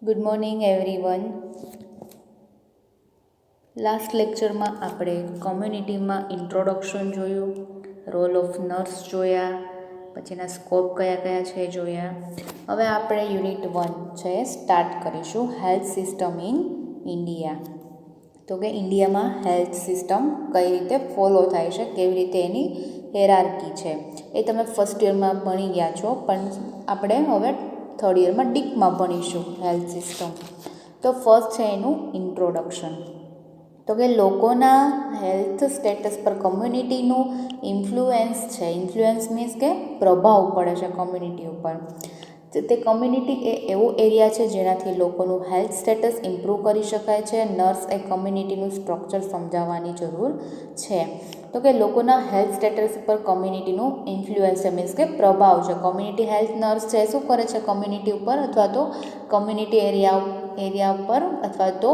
Good morning everyone. Last લેક્ચરમાં આપણે કોમ્યુનિટીમાં introduction જોયું, રોલ ઓફ નર્સ જોયા, પછી એના સ્કોપ કયા કયા છે જોયા. હવે આપણે યુનિટ 1 છે સ્ટાર્ટ કરીશું, હેલ્થ સિસ્ટમ ઇન ઇન્ડિયા. તો કે ઇન્ડિયામાં હેલ્થ સિસ્ટમ કઈ રીતે ફોલો થાય છે, કેવી રીતે એની હેરાર્કી છે, એ તમે ફર્સ્ટ યરમાં ભણી ગયા છો, પણ આપણે હવે થર્ડ યરમાં ડીપમાં ભણીશું હેલ્થ સિસ્ટમ. તો ફર્સ્ટ છે એનું ઇન્ટ્રોડક્શન. તો કે લોકોના હેલ્થ સ્ટેટસ પર કોમ્યુનિટીનું ઇન્ફ્લુએન્સ છે. ઇન્ફ્લુએન્સ મીન્સ કે પ્રભાવ પડે છે કોમ્યુનિટી ઉપર. તે કોમ્યુનિટી એ એવો એરિયા છે જેનાથી લોકોનું હેલ્થ સ્ટેટસ ઇમ્પ્રૂવ કરી શકાય છે. નર્સ એ કોમ્યુનિટીનું સ્ટ્રક્ચર સમજાવવાની જરૂર છે. તો કે લોકોના હેલ્થ સ્ટેટસ પર કોમ્યુનિટીનું ઇન્ફ્લુએન્સ છે, મીન્સ કે પ્રભાવ છે. કોમ્યુનિટી હેલ્થ નર્સ છે શું કરે છે કોમ્યુનિટી ઉપર, અથવા તો કોમ્યુનિટી એરિયા ઉપર, અથવા તો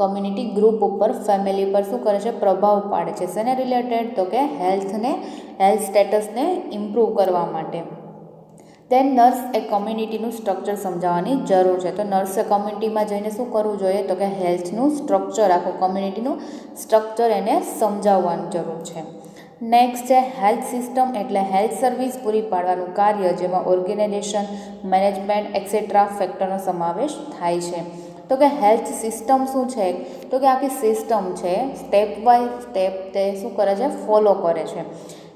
કોમ્યુનિટી ગ્રુપ ઉપર, ફેમિલી પર શું કરે છે, પ્રભાવ પાડે છે. શેને રિલેટેડ? તો કે હેલ્થ સ્ટેટસને ઇમ્પ્રૂવ કરવા માટે. દેન નર્સ એ કોમ્યુનિટીનું સ્ટ્રક્ચર સમજાવવાની જરૂર છે. તો નર્સે કોમ્યુનિટીમાં જઈને શું કરવું જોઈએ? તો કે હેલ્થનું સ્ટ્રક્ચર, આખું કોમ્યુનિટીનું સ્ટ્રક્ચર એને સમજાવવાની જરૂર છે. નેક્સ્ટ છે હેલ્થ સિસ્ટમ એટલે હેલ્થ સર્વિસ પૂરી પાડવાનું કાર્ય, જેમાં ઓર્ગેનાઇઝેશન, મેનેજમેન્ટ એક્સેટ્રા ફેક્ટરનો સમાવેશ થાય છે. તો કે હેલ્થ સિસ્ટમ શું છે? તો કે આખી સિસ્ટમ છે, સ્ટેપ બાય સ્ટેપ તે શું કરે છે, ફોલો કરે છે.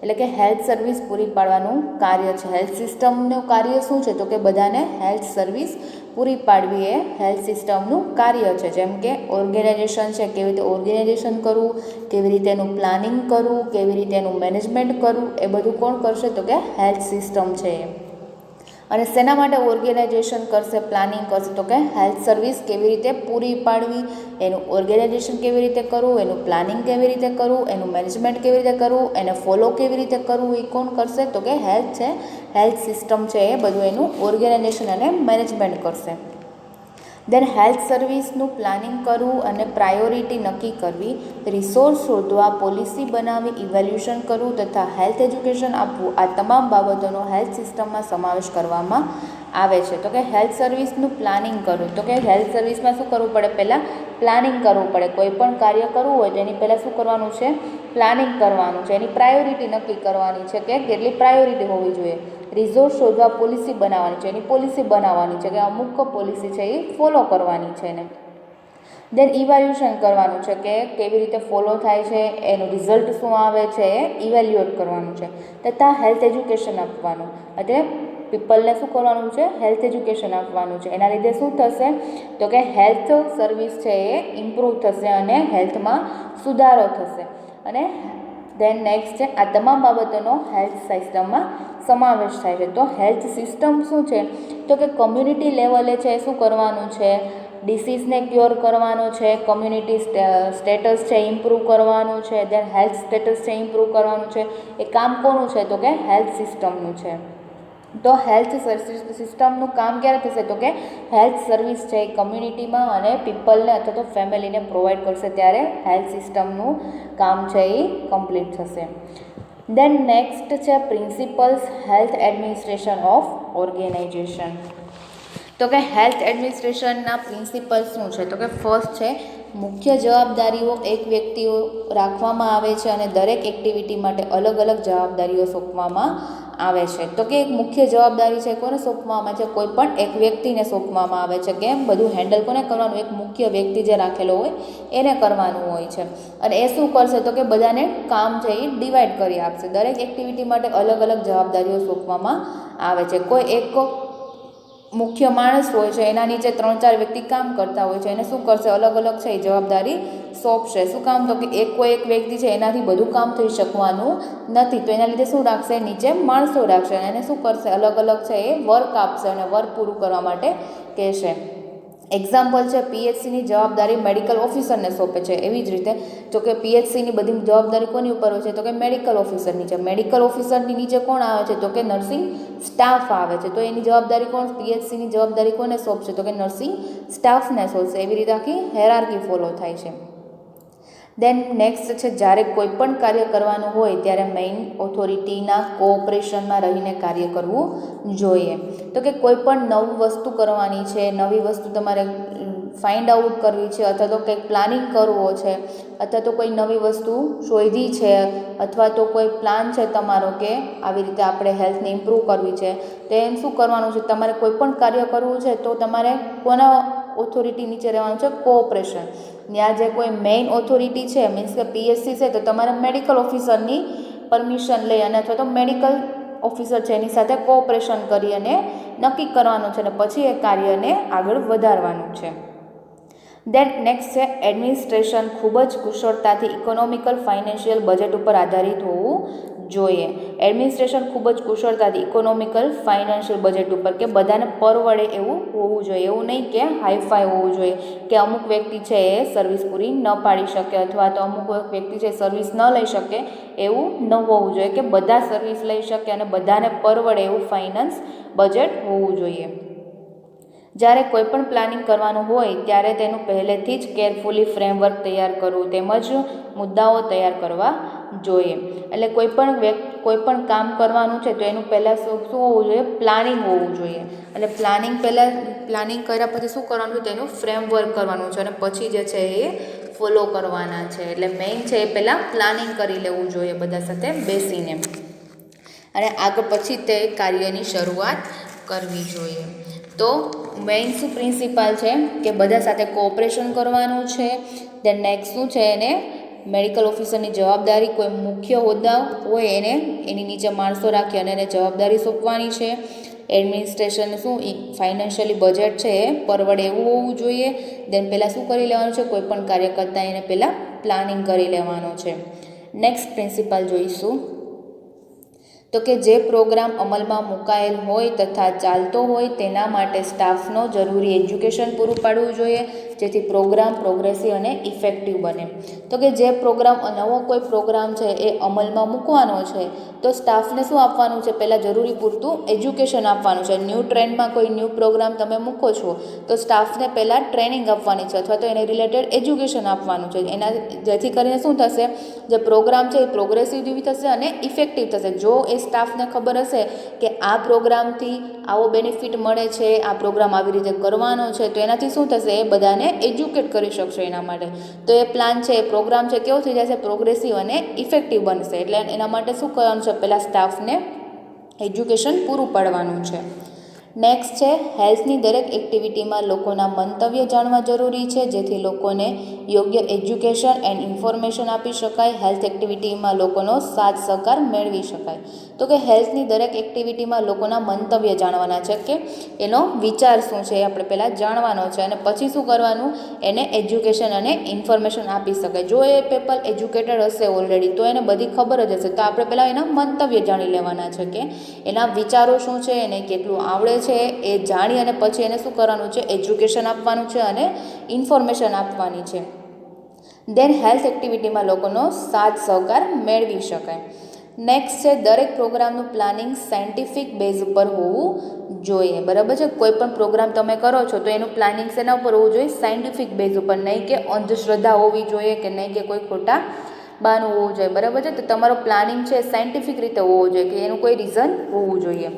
એટલે કે હેલ્થ સર્વિસ પૂરી પાડવાનું કાર્ય છે. હેલ્થ સિસ્ટમનું કાર્ય શું છે? તો કે બધાને હેલ્થ સર્વિસ પૂરી પાડવી એ હેલ્થ સિસ્ટમનું કાર્ય છે. જેમ કે ઓર્ગેનાઇઝેશન છે, કેવી રીતે ઓર્ગેનાઇઝેશન કરવું, કેવી રીતે એનું પ્લાનિંગ કરવું, કેવી રીતે એનું મેનેજમેન્ટ કરવું, એ બધું કોણ કરશે? તો કે હેલ્થ સિસ્ટમ છે. અને શેના માટે ઓર્ગેનાઇઝેશન કરશે, પ્લાનિંગ કરશે? તો કે હેલ્થ સર્વિસ કેવી રીતે પૂરી પાડવી, એનું ઓર્ગેનાઇઝેશન કેવી રીતે કરવું, એનું પ્લાનિંગ કેવી રીતે કરવું, એનું મેનેજમેન્ટ કેવી રીતે કરવું, એને ફોલો કેવી રીતે કરવું, એ કોણ કરશે? તો કે હેલ્થ સિસ્ટમ છે એ બધું એનું ઓર્ગેનાઇઝેશન અને મેનેજમેન્ટ કરશે. દેન હેલ્થ સર્વિસનું પ્લાનિંગ કરવું અને પ્રાયોરિટી નક્કી કરવી, રિસોર્સ શોધવા, પોલિસી બનાવવી, ઇવેલ્યુશન કરવું તથા હેલ્થ એજ્યુકેશન આપવું, આ તમામ બાબતોનો હેલ્થ સિસ્ટમમાં સમાવેશ કરવામાં આવે છે. તો કે હેલ્થ સર્વિસનું પ્લાનિંગ કરવું. તો કે હેલ્થ સર્વિસમાં શું કરવું પડે? પહેલાં પ્લાનિંગ કરવું પડે. કોઈ પણ કાર્ય કરવું હોય તો એની પહેલાં શું કરવાનું છે? પ્લાનિંગ કરવાનું છે. એની પ્રાયોરિટી નક્કી કરવાની છે કે કેટલી પ્રાયોરિટી હોવી જોઈએ. રિસોર્સ શોધવા, પોલિસી બનાવવાની છે. એની પોલિસી બનાવવાની છે કે અમુક પોલિસી છે એ ફોલો કરવાની છે એને. દેન ઇવેલ્યુશન કરવાનું છે કે કેવી રીતે ફોલો થાય છે, એનું રિઝલ્ટ શું આવે છે, એ ઇવેલ્યુએટ કરવાનું છે. તથા હેલ્થ એજ્યુકેશન આપવાનું, એટલે પીપલને શું કરવાનું છે? હેલ્થ એજ્યુકેશન આપવાનું છે. એના લીધે શું થશે? તો કે હેલ્થ સર્વિસ છે એ ઇમ્પ્રૂવ થશે અને હેલ્થમાં સુધારો થશે. અને દેન નેક્સ્ટ છે આ તમામ બાબતોનો હેલ્થ સિસ્ટમમાં સમાવેશ થાય છે. તો હેલ્થ સિસ્ટમ શું છે? તો કે કોમ્યુનિટી લેવલે છે શું કરવાનું છે? ડિસીઝને ક્યોર કરવાનું છે, કોમ્યુનિટી સ્ટેટસ છે ઇમ્પ્રૂવ કરવાનું છે, દેન હેલ્થ સ્ટેટસ છે ઇમ્પ્રૂવ કરવાનું છે. એ કામ કોનું છે? તો કે હેલ્થ સિસ્ટમનું છે. તો હેલ્થ સિસ્ટમનું કામ ક્યારે થશે? તો કે હેલ્થ સર્વિસ છે એ કમ્યુનિટીમાં અને પીપલને અથવા તો ફેમિલીને પ્રોવાઈડ કરશે, ત્યારે હેલ્થ સિસ્ટમનું કામ છે એ કમ્પ્લીટ થશે. દેન નેક્સ્ટ છે principles health administration of organisation. તો કે હેલ્થ એડમિનિસ્ટ્રેશનના પ્રિન્સિપલ શું છે? તો કે ફર્સ્ટ છે મુખ્ય જવાબદારીઓ એક વ્યક્તિઓ રાખવામાં આવે છે અને દરેક એક્ટિવિટી માટે અલગ અલગ જવાબદારીઓ સોંપવામાં આવે છે. તો કે એક મુખ્ય જવાબદારી છે કોને સોંપવામાં આવે છે? કોઈ પણ એક વ્યક્તિને સોંપવામાં આવે છે. કેમ? બધું હેન્ડલ કોને કરવાનું? એક મુખ્ય વ્યક્તિ જે રાખેલો હોય એને કરવાનું હોય છે. અને એ શું કરશે? તો કે બધાને કામ છે એ ડિવાઈડ કરી આપશે. દરેક એક્ટિવિટી માટે અલગ અલગ જવાબદારીઓ સોંપવામાં આવે છે. કોઈ એક મુખ્ય માણસ હોય છે, એના નીચે 3-4 વ્યક્તિ કામ કરતા હોય છે. એને શું કરશે? અલગ અલગ છે એ જવાબદારી સોંપશે. શું કામ? તો કે કોઈ એક વ્યક્તિ છે એનાથી બધું કામ થઈ શકવાનું નથી, તો એના લીધે શું રાખશે? નીચે માણસો રાખશે અને એને શું કરશે? અલગ અલગ છે એ વર્ક આપશે અને વર્ક પૂરું કરવા માટે કહેશે. એક્ઝામ્પલ છે પીએચસીની જવાબદારી મેડિકલ ઓફિસરને સોંપે છે. એવી જ રીતે તો કે પીએચસીની બધી જવાબદારી કોની ઉપર હોય છે? તો કે મેડિકલ ઓફિસરની છે. મેડિકલ ઓફિસરની નીચે કોણ આવે છે? તો કે નર્સિંગ સ્ટાફ આવે છે. તો એની જવાબદારી કોણ? પીએચસીની જવાબદારી કોને સોંપશે? તો કે નર્સિંગ સ્ટાફને સોંપશે. એવી રીતે આખી હેરાર્કી ફોલો થાય છે. દેન નેક્સ્ટ છે, જ્યારે કોઈ પણ કાર્ય કરવાનું હોય ત્યારે મેઇન ઓથોરિટીના કોઓપરેશનમાં રહીને કાર્ય કરવું જોઈએ. તો કે કોઈ પણ નવી વસ્તુ કરવાની છે, નવી વસ્તુ તમારે ફાઇન્ડ આઉટ કરવી છે, અથવા તો કંઈક પ્લાનિંગ કરવો છે, અથવા તો કોઈ નવી વસ્તુ શોધી છે, અથવા તો કોઈ પ્લાન છે તમારો કે આવી રીતે આપણે હેલ્થને ઇમ્પ્રૂવ કરવી છે, તો એમ શું કરવાનું છે, તમારે કોઈ પણ કાર્ય કરવું છે તો તમારે કોના ઓથોરિટી નીચે રહેવાનું છે? કોઓપરેશન. ત્યાં જે કોઈ મેઇન ઓથોરિટી છે, મીન્સ કે પીએસસી છે, તો તમારે મેડિકલ ઓફિસરની પરમિશન લઈ અને અથવા તો મેડિકલ ઓફિસર છે એની સાથે કોઓપરેશન કરી અને નક્કી કરવાનું છે અને પછી એ કાર્યને આગળ વધારવાનું છે. દેન નેક્સ્ટ છે, એડમિનિસ્ટ્રેશન ખૂબ જ કુશળતાથી ઇકોનોમિકલ ફાઇનાન્શિયલ બજેટ ઉપર આધારિત હોવું જોઈએ. એડમિનિસ્ટ્રેશન ખૂબ જ કુશળતાથી ઇકોનોમિકલ ફાઇનાન્શિયલ બજેટ ઉપર, કે બધાને પરવડે એવું હોવું જોઈએ. એવું નહીં કે હાઈફાઈ હોવું જોઈએ કે અમુક વ્યક્તિ છે એ સર્વિસ પૂરી ન પાડી શકે અથવા તો અમુક વ્યક્તિ છે સર્વિસ ન લઈ શકે, એવું ન હોવું જોઈએ. કે બધા સર્વિસ લઈ શકે અને બધાને પરવડે એવું ફાઇનાન્સ બજેટ હોવું જોઈએ. જ્યારે કોઈ પણ પ્લાનિંગ કરવાનું હોય ત્યારે તેનું પહેલેથી જ કેરફુલી ફ્રેમવર્ક તૈયાર કરવું તેમજ મુદ્દાઓ તૈયાર કરવા જોઈએ. એટલે કોઈ પણ કામ કરવાનું છે તો એનું પહેલાં શું હોવું જોઈએ? પ્લાનિંગ હોવું જોઈએ. એટલે પ્લાનિંગ કર્યા પછી શું કરવાનું છે? તેનું ફ્રેમવર્ક કરવાનું છે અને પછી જે છે એ ફોલો કરવાના છે. એટલે મેઇન છે એ પહેલાં પ્લાનિંગ કરી લેવું જોઈએ બધા સાથે બેસીને, અને આગળ પછી તે કાર્યની શરૂઆત કરવી જોઈએ. તો મેઇન શું પ્રિન્સિપાલ છે કે બધા સાથે કોઓપરેશન કરવાનું છે. દેન નેક્સ્ટ શું છે, એને મેડિકલ ઓફિસરની જવાબદારી, કોઈ મુખ્ય હોદ્દા હોય એને એની નીચે માણસો રાખી અને એને જવાબદારી સોંપવાની છે. એડમિનિસ્ટ્રેશન શું ફાઇનાન્શિયલી બજેટ છે એ પરવડે એવું હોવું જોઈએ. દેન પહેલાં શું કરી લેવાનું છે? કોઈ પણ કાર્ય કરતાં એને પહેલાં પ્લાનિંગ કરી લેવાનો છે. નેક્સ્ટ પ્રિન્સિપાલ જોઈશું તો કે જે પ્રોગ્રામ અમલમાં મુકાયેલ હોય તથા ચાલતો હોય તેના માટે સ્ટાફનો જરૂરી એજ્યુકેશન પૂરું પાડવું જોઈએ, જેથી પ્રોગ્રામ પ્રોગ્રેસિવ અને ઇફેક્ટિવ બને. તો કે જે નવો કોઈ પ્રોગ્રામ છે એ અમલમાં મૂકવાનો છે તો સ્ટાફને શું આપવાનું છે? પહેલાં જરૂરી પૂરતું એજ્યુકેશન આપવાનું છે. ન્યૂ ટ્રેન્ડમાં કોઈ ન્યૂ પ્રોગ્રામ તમે મૂકો છો તો સ્ટાફને પહેલાં ટ્રેનિંગ આપવાની છે અથવા તો એને રિલેટેડ એજ્યુકેશન આપવાનું છે. જેથી કરીને શું થશે? જે પ્રોગ્રામ છે એ પ્રોગ્રેસિવ થશે અને ઇફેક્ટિવ થશે. જો એ સ્ટાફને ખબર હશે કે આ પ્રોગ્રામથી આવો બેનિફિટ મળે છે, આ પ્રોગ્રામ આવી રીતે કરવાનો છે, તો એનાથી શું થશે? એ બધાને એજ્યુકેટ કરી શકશે એના માટે. તો એ પ્લાન છે, એ પ્રોગ્રામ છે, કેવો થઈ જશે? પ્રોગ્રેસિવ અને ઇફેક્ટિવ બનશે. એટલે એના માટે શું કરવાનું છે? પહેલાં સ્ટાફને એજ્યુકેશન પૂરું પાડવાનું છે. નેક્સ્ટ છે, હેલ્થની દરેક એક્ટિવિટીમાં લોકોના મંતવ્ય જાણવા જરૂરી છે, જેથી લોકોને યોગ્ય એજ્યુકેશન એન્ડ ઇન્ફોર્મેશન આપી શકાય. હેલ્થ એક્ટિવિટીમાં લોકોનો સાથ સહકાર મેળવી શકાય. તો કે હેલ્થની દરેક એક્ટિવિટીમાં લોકોના મંતવ્ય જાણવાના છે, કે એનો વિચાર શું છે એ આપણે પહેલાં જાણવાનો છે અને પછી શું કરવાનું? એને એજ્યુકેશન અને ઇન્ફોર્મેશન આપી શકાય. જો એ પીપલ એજ્યુકેટેડ હશે ઓલરેડી તો એને બધી ખબર જ હશે, તો આપણે પહેલાં એના મંતવ્ય જાણી લેવાના છે કે એના વિચારો શું છે, એને કેટલું આવડે છે એ જાણી અને પછી એને શું કરવાનું છે? એજ્યુકેશન આપવાનું છે અને ઇન્ફોર્મેશન આપવાની છે. દેન હેલ્થ એક્ટિવિટીમાં લોકોનો સાથ સહકાર મેળવી શકાય. નેક્સ્ટ છે, દરેક પ્રોગ્રામનું પ્લાનિંગ સાયન્ટિફિક બેઝ ઉપર હોવું જોઈએ. બરાબર છે? કોઈ પણ પ્રોગ્રામ તમે કરો છો તો એનું પ્લાનિંગ શેના ઉપર હોવું જોઈએ? સાયન્ટિફિક બેઝ ઉપર, નહીં કે અંધશ્રદ્ધા હોવી જોઈએ કે નહીં કે કોઈ ખોટા બાનું હોવું જોઈએ. બરાબર છે? તો તમારો પ્લાનિંગ છે સાયન્ટિફિક રીતે હોવો જોઈએ, કે એનું કોઈ રીઝન હોવું જોઈએ.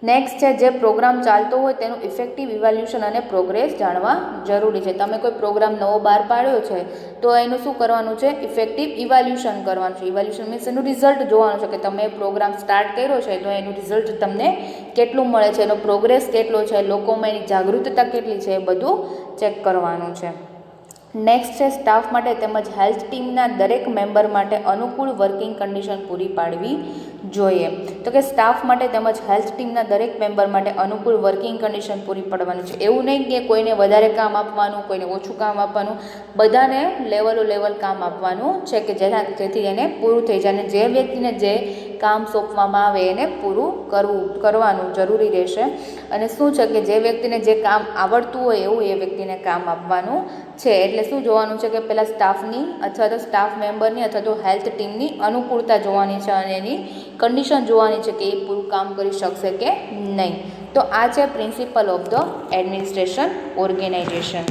નેક્સ્ટ છે, જે પ્રોગ્રામ ચાલતો હોય તેનું ઇફેક્ટિવ ઇવેલ્યુશન અને પ્રોગ્રેસ જાણવા જરૂરી છે. તમે કોઈ પ્રોગ્રામ નવો બહાર પાડ્યો છે તો એનું શું કરવાનું છે? ઇફેક્ટિવ ઇવેલ્યુશન કરવાનું છે. ઇવેલ્યુશન મીન્સ એનું રિઝલ્ટ જોવાનું છે, કે તમે પ્રોગ્રામ સ્ટાર્ટ કર્યો છે તો એનું રિઝલ્ટ તમને કેટલું મળે છે, એનો પ્રોગ્રેસ કેટલો છે, લોકોમાં એની જાગૃતતા કેટલી છે, એ બધું ચેક કરવાનું છે. નેક્સ્ટ છે, સ્ટાફ માટે તેમજ હેલ્થ ટીમના દરેક મેમ્બર માટે અનુકૂળ વર્કિંગ કન્ડિશન પૂરી પાડવી જોઈએ. તો કે સ્ટાફ માટે તેમજ હેલ્થ ટીમના દરેક મેમ્બર માટે અનુકૂળ વર્કિંગ કન્ડિશન પૂરી પાડવાની છે. એવું નહીં કે કોઈને વધારે કામ આપવાનું, કોઈને ઓછું કામ આપવાનું, બધાને લેવલ કામ આપવાનું છે, કે જેથી એને પૂરું થઈ જાય. અને જે વ્યક્તિને જે કામ સોંપવામાં આવે એને પૂરું કરવાનું જરૂરી રહેશે. અને શું છે કે જે વ્યક્તિને જે કામ આવડતું હોય એવું એ વ્યક્તિને કામ આપવાનું છે. એટલે શું જોવાનું છે કે પહેલાં સ્ટાફની અથવા તો સ્ટાફ મેમ્બરની અથવા તો હેલ્થ ટીમની અનુકૂળતા જોવાની છે અને એની કન્ડિશન જોવાની છે કે એ પૂરું કામ કરી શકશે કે નહીં. તો આ છે principle of the administration organisation.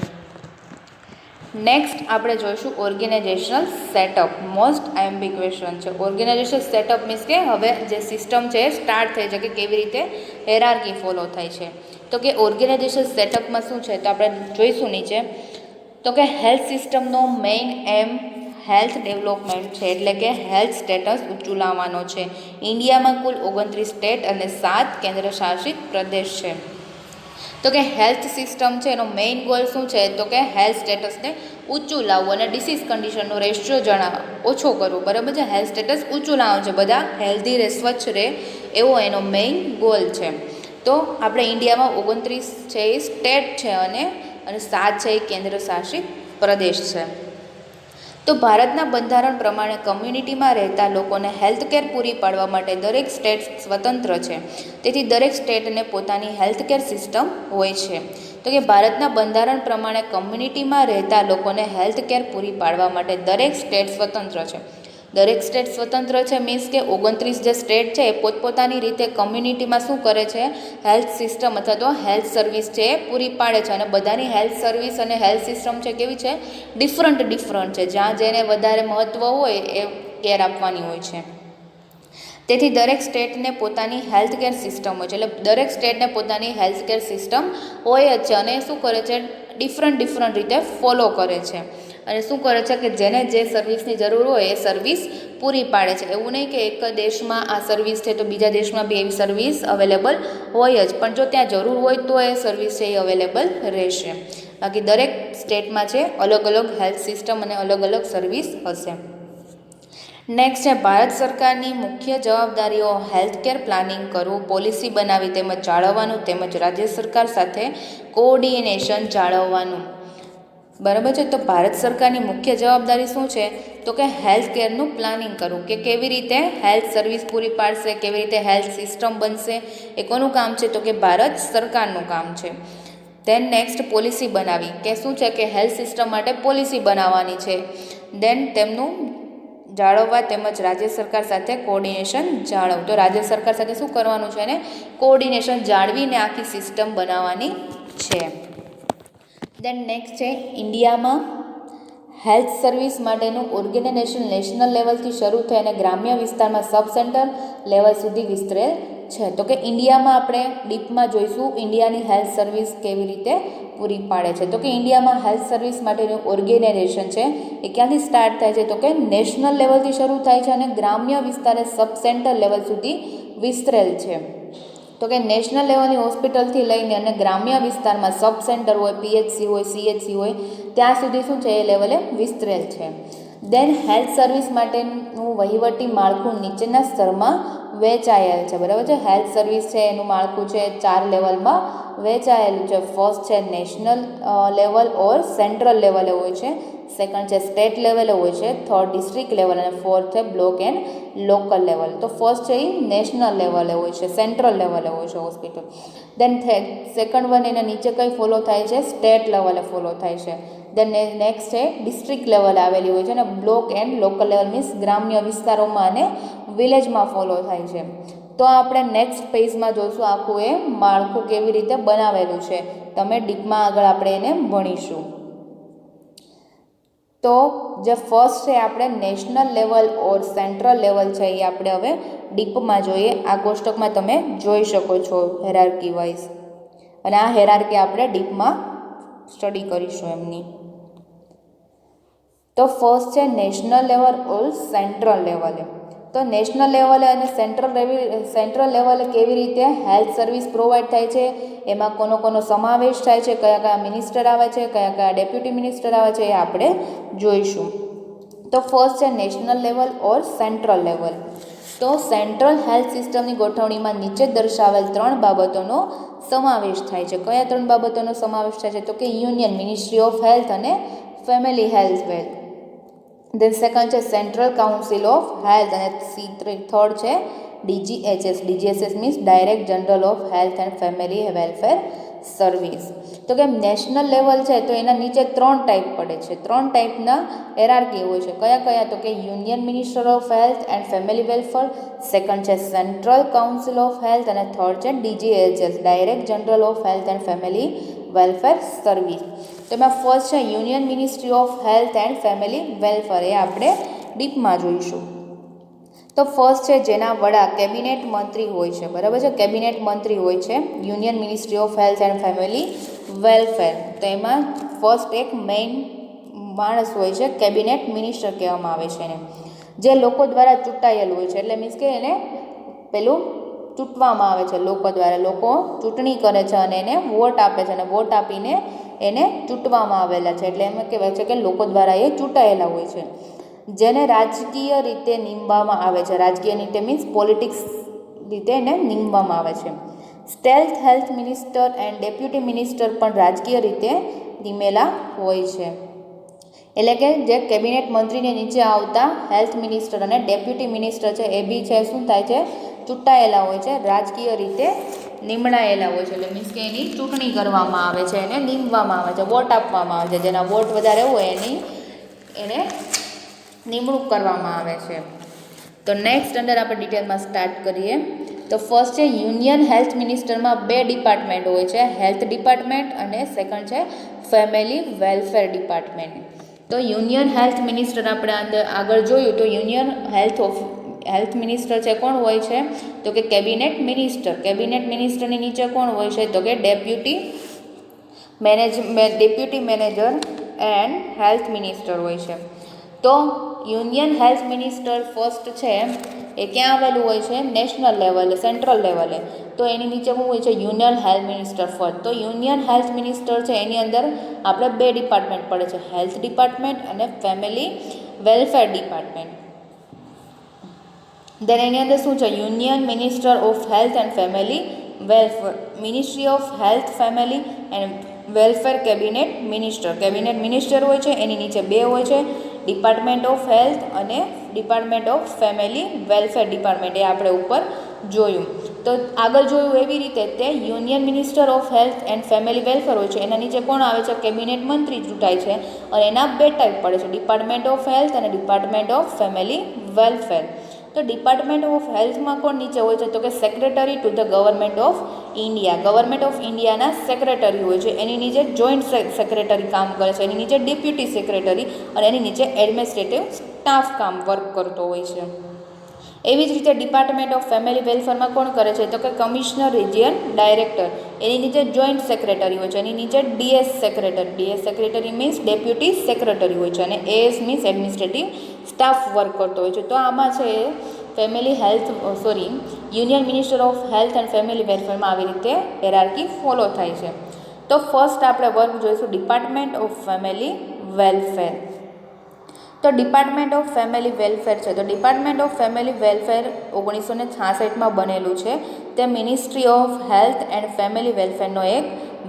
Next આપણે જોઈશું organisational setup. Most IMP question છે. ઓર્ગેનાઇઝેશનલ સેટઅપ મીન્સ કે હવે જે સિસ્ટમ છે એ સ્ટાર્ટ થઈ છે કે કેવી રીતે હેરાર્કી ફોલો થાય છે. તો કે ઓર્ગેનાઇઝેશન સેટઅપમાં શું છે તો આપણે જોઈશું નીચે. તો કે હેલ્થ સિસ્ટમનો મેઇન એમ હેલ્થ ડેવલપમેન્ટ છે, એટલે કે હેલ્થ સ્ટેટસ ઊંચું લાવવાનો છે. ઇન્ડિયામાં કુલ 29 સ્ટેટ અને 7 કેન્દ્રશાસિત પ્રદેશ છે. તો કે હેલ્થ સિસ્ટમ છે એનો મેઇન ગોલ શું છે તો કે હેલ્થ સ્ટેટસને ઊંચું લાવવું અને ડિસીઝ કન્ડિશનનો રેશિયો ઓછો કરવો. બરાબર છે. હેલ્થ સ્ટેટસ ઊંચું લાવવાનું છે, બધા હેલ્ધી રહે, સ્વચ્છ રહે, એવો એનો મેઇન ગોલ છે. તો આપણે ઇન્ડિયામાં 29 છે એ સ્ટેટ છે અને 7 છે એ કેન્દ્ર શાસિત પ્રદેશ છે. તો ભારતના બંધારણ પ્રમાણે કમ્યુનિટીમાં રહેતા લોકોને હેલ્થકેર પૂરી પાડવા માટે દરેક સ્ટેટ સ્વતંત્ર છે. તેથી દરેક સ્ટેટને પોતાની હેલ્થકેર સિસ્ટમ હોય છે. તો કે ભારતના બંધારણ પ્રમાણે કમ્યુનિટીમાં રહેતા લોકોને હેલ્થકેર પૂરી પાડવા માટે દરેક સ્ટેટ સ્વતંત્ર છે. દરેક સ્ટેટ સ્વતંત્ર છે મીન્સ કે 29 જે સ્ટેટ છે એ પોતપોતાની રીતે કમ્યુનિટીમાં શું કરે છે, હેલ્થ સિસ્ટમ અથવા તો હેલ્થ સર્વિસ છે એ પૂરી પાડે છે. અને બધાની હેલ્થ સર્વિસ અને હેલ્થ સિસ્ટમ છે કેવી છે, ડિફરન્ટ છે. જ્યાં જેને વધારે મહત્ત્વ હોય એ કેર આપવાની હોય છે. તેથી દરેક સ્ટેટને પોતાની હેલ્થકેર સિસ્ટમ હોય છે. એટલે દરેક સ્ટેટને પોતાની હેલ્થકેર સિસ્ટમ હોય જ છે અને શું કરે છે, ડિફરન્ટ રીતે ફોલો કરે છે. અને શું કરે છે કે જેને જે સર્વિસની જરૂર હોય એ સર્વિસ પૂરી પાડે છે. એવું નહીં કે એક દેશમાં આ સર્વિસ છે તો બીજા દેશમાં બી એવી સર્વિસ અવેલેબલ હોય જ, પણ જો ત્યાં જરૂર હોય તો એ સર્વિસ છે એ અવેલેબલ રહેશે. બાકી દરેક સ્ટેટમાં છે અલગ હેલ્થ સિસ્ટમ અને અલગ સર્વિસ હશે. નેક્સ્ટ છે ભારત સરકારની મુખ્ય જવાબદારીઓ હેલ્થકેર પ્લાનિંગ કરવું, પોલિસી બનાવી તેમજ જાળવવાનું, તેમજ રાજ્ય સરકાર સાથે કોઓર્ડિનેશન જાળવવાનું. બરાબર છે. તો ભારત સરકારની મુખ્ય જવાબદારી શું છે તો કે હેલ્થ કેરનું પ્લાનિંગ કરવું, કે કેવી રીતે હેલ્થ સર્વિસ પૂરી પાડશે, કેવી રીતે હેલ્થ સિસ્ટમ બનશે, એ કોનું કામ છે તો કે ભારત સરકારનું કામ છે. દેન નેક્સ્ટ પોલિસી બનાવી, કે શું છે કે હેલ્થ સિસ્ટમ માટે પોલિસી બનાવવાની છે. દેન તેમનું જાળવવા તેમજ રાજ્ય સરકાર સાથે કોઓર્ડિનેશન જાળવવું. તો રાજ્ય સરકાર સાથે શું કરવાનું છે, એને કોઓર્ડિનેશન જાળવીને આખી સિસ્ટમ બનાવવાની છે. દેન નેક્સ્ટ છે ઇન્ડિયામાં હેલ્થ સર્વિસ માટેનું ઓર્ગેનાઇઝેશન નેશનલ લેવલથી શરૂ થઈ અને ગ્રામ્ય વિસ્તારમાં સબ સેન્ટર લેવલ સુધી વિસ્તરેલ છે. તો કે ઇન્ડિયામાં આપણે ડીપમાં જોઈશું ઇન્ડિયાની હેલ્થ સર્વિસ કેવી રીતે પૂરી પાડે છે. તો કે ઇન્ડિયામાં હેલ્થ સર્વિસ માટેનું ઓર્ગેનાઇઝેશન છે એ ક્યાંથી સ્ટાર્ટ થાય છે તો કે નેશનલ લેવલથી શરૂ થાય છે અને ગ્રામ્ય વિસ્તારે સબ સેન્ટર લેવલ સુધી વિસ્તરેલ છે. તો કે નેશનલ લેવલની હોસ્પિટલથી લઈને અને ગ્રામ્ય વિસ્તારમાં સબ સેન્ટર હોય, પીએચસી હોય, સીએચસી હોય, ત્યાં સુધી શું છે એ લેવલે વિસ્તરેલ છે. દેન હેલ્થ સર્વિસ માટેનું વહીવટી માળખું નીચેના સ્તરમાં વહેંચાયેલ છે. બરાબર છે. હેલ્થ સર્વિસ છે એનું માળખું છે 4 લેવલમાં વહેંચાયેલું છે. ફર્સ્ટ છે નેશનલ લેવલ ઓર સેન્ટ્રલ લેવલે હોય છે. સેકન્ડ છે સ્ટેટ લેવલે હોય છે. થર્ડ ડિસ્ટ્રિક્ટ લેવલ અને ફોર્થ છે બ્લોક એન્ડ લોકલ લેવલ. તો ફર્સ્ટ છે એ નેશનલ લેવલે હોય છે, સેન્ટ્રલ લેવલે હોય છે હોસ્પિટલ. દેન સેકન્ડ વન એના નીચે કઈ ફોલો થાય છે, સ્ટેટ લેવલે ફોલો થાય છે. દેન નેક્સ્ટ છે ડિસ્ટ્રિક્ટ લેવલે આવેલી હોય છે અને block and local level means ગ્રામ્ય વિસ્તારોમાં અને વિલેજમાં ફોલો થાય છે. તો આપણે નેક્સ્ટ પેજમાં જોઈશું આખું એ માળખું કેવી રીતે બનાવેલું છે. તમે ડીપમાં આગળ આપણે એને ભણીશું. તો જે ફર્સ્ટ છે આપણે નેશનલ લેવલ ઓર સેન્ટ્રલ લેવલ છે એ આપણે હવે ડીપમાં જોઈએ. આ કોષ્ટકમાં તમે જોઈ શકો છો હેરાર્કી વાઇઝ, અને આ હેરાર્કી આપણે ડીપમાં સ્ટડી કરીશું એમની. તો ફર્સ્ટ છે નેશનલ લેવલ ઓર સેન્ટ્રલ લેવલે. તો નેશનલ લેવલે અને સેન્ટ્રલ લેવલે કેવી રીતે હેલ્થ સર્વિસ પ્રોવાઈડ થાય છે, એમાં કોનો સમાવેશ થાય છે, કયા મિનિસ્ટર આવે છે, કયા ડેપ્યુટી મિનિસ્ટર આવે છે, એ આપણે જોઈશું. તો ફર્સ્ટ છે નેશનલ લેવલ ઓર સેન્ટ્રલ લેવલ. તો સેન્ટ્રલ હેલ્થ સિસ્ટમની ગોઠવણીમાં નીચે દર્શાવેલ 3 બાબતોનો સમાવેશ થાય છે. કયા 3 બાબતોનો સમાવેશ થાય છે તો કે યુનિયન મિનિસ્ટ્રી ઓફ હેલ્થ અને ફેમિલી હેલ્થ વેલ. દેન સેકન્ડ છે સેન્ટ્રલ કાઉન્સિલ ઓફ હેલ્થ અને થર્ડ છે DGHS means direct general of health and family welfare service. તો કે નેશનલ લેવલ છે તો એના નીચે 3 ટાઈપ પડે છે, 3 ટાઈપના એરઆરકી હોય છે. કયા કયા? તો કે union minister of health and family welfare, second છે સેન્ટ્રલ કાઉન્સિલ ઓફ હેલ્થ અને થર્ડ છે DGHS direct general of health and family welfare service. તો એમાં ફર્સ્ટ છે union ministry of health and family welfare, એ આપણે ડીપમાં જોઈશું. તો ફર્સ્ટ છે જેના વડા કેબિનેટ મંત્રી હોય છે, બરાબર છે, કેબિનેટ મંત્રી હોય છે union ministry of health and family welfare. તો એમાં ફર્સ્ટ એક મેઇન માણસ હોય છે, કેબિનેટ મિનિસ્ટર કહેવામાં આવે છે એને, જે લોકો દ્વારા ચૂંટાયેલ હોય છે. એટલે મીન્સ કે એને પેલું ચૂંટવામાં આવે છે લોકો દ્વારા, લોકો ચૂંટણી કરે છે અને એને વોટ આપે છે અને વોટ આપીને એને ચૂંટવામાં આવેલા છે. એટલે એમ કહેવાય છે કે લોકો દ્વારા એ ચૂંટાયેલા હોય છે, જેને રાજકીય રીતે નીમવામાં આવે છે. રાજકીય રીતે મીન્સ પોલિટિક્સ રીતે એને નીમવામાં આવે છે. State health minister and deputy minister પણ રાજકીય રીતે નીમેલા હોય છે. એટલે કે જે કેબિનેટ મંત્રીને નીચે આવતા હેલ્થ મિનિસ્ટર અને ડેપ્યુટી મિનિસ્ટર છે એ બી છે શું થાય છે, ચૂંટાયેલા હોય છે, રાજકીય રીતે નીમડાયેલા હોય છે. એટલે મીન્સ કે એની ચૂંટણી કરવામાં આવે છે, એને નીમવામાં આવે છે, વોટ આપવામાં આવે છે, જેના વોટ વધારે હોય એને નિમણૂક કરવામાં આવે છે. તો નેક્સ્ટ અંદર આપણે ડિટેલમાં સ્ટાર્ટ કરીએ. તો ફર્સ્ટ છે યુનિયન હેલ્થ મિનિસ્ટરમાં 2 ડિપાર્ટમેન્ટ હોય છે, હેલ્થ ડિપાર્ટમેન્ટ અને સેકન્ડ છે ફેમિલી વેલફેર ડિપાર્ટમેન્ટ. તો યુનિયન હેલ્થ મિનિસ્ટર આપણે અંદર આગળ જોયું તો યુનિયન હેલ્થ મિનિસ્ટર છે કોણ હોય છે, તો કે કેબિનેટ મિનિસ્ટર. કેબિનેટ મિનિસ્ટરની નીચે કોણ હોય છે, તો કે deputy manager and health minister હોય છે. તો યુનિયન હેલ્થ મિનિસ્ટર ફર્સ્ટ છે એ ક્યાં આવેલું હોય છે, નેશનલ લેવલે, સેન્ટ્રલ લેવલે. તો એની નીચે શું હોય છે, યુનિયન હેલ્થ મિનિસ્ટર ફર્સ્ટ. તો યુનિયન હેલ્થ મિનિસ્ટર છે એની અંદર આપણે 2 ડિપાર્ટમેન્ટ પડે છે, હેલ્થ ડિપાર્ટમેન્ટ અને ફેમિલી વેલફેર ડિપાર્ટમેન્ટ. દેન એની અંદર શું છે, union minister of health and family welfare, ministry of health family and welfare cabinet minister. Cabinet minister હોય છે એની નીચે 2 હોય છે, ડિપાર્ટમેન્ટ ઓફ હેલ્થ અને department of family welfare department, એ આપણે ઉપર જોયું. તો આગળ જોયું એવી રીતે તે union minister of health and family welfare હોય છે, એના નીચે કોણ આવે છે, કેબિનેટ મંત્રી ચૂંટાય છે અને એના 2 ટાઈપ પડે છે, ડિપાર્ટમેન્ટ ઓફ હેલ્થ અને ડિપાર્ટમેન્ટ ઓફ ફેમિલી વેલફેર. તો ડિપાર્ટમેન્ટ ઓફ હેલ્થમાં કોણ નીચે હોય છે, તો કે secretary to the government of India. Government of ઇન્ડિયાના સેક્રેટરી હોય છે, એની નીચે જોઈન્ટ સેક્રેટરી કામ કરે છે, એની નીચે ડેપ્યુટી સેક્રેટરી અને એની નીચે એડમિનિસ્ટ્રેટિવ સ્ટાફ વર્ક કરતો હોય છે. એવી જ રીતે ડિપાર્ટમેન્ટ ઓફ ફેમિલી વેલફેરમાં કોણ કરે છે, તો કે કમિશનર રિજિયન ડાયરેક્ટર, એની નીચે જોઈન્ટ સેક્રેટરી હોય છે, એની નીચે DS secretary. DS secretary means deputy secretary હોય છે અને AS means administrative staff work કરતો હોય છે. તો આમાં છે union minister of health and family વેલફેરમાં આવી રીતે હેરાર્કી ફોલો થાય છે. તો ફર્સ્ટ આપણે વર્ક જોઈશું ડિપાર્ટમેન્ટ ઓફ ફેમિલી વેલફેર. તો ડિપાર્ટમેન્ટ ઓફ ફેમિલી વેલફેર છે, તો ડિપાર્ટમેન્ટ ઓફ ફેમિલી વેલફેર 1966માં બનેલું છે. તે ministry of health and family વેલફેરનો એક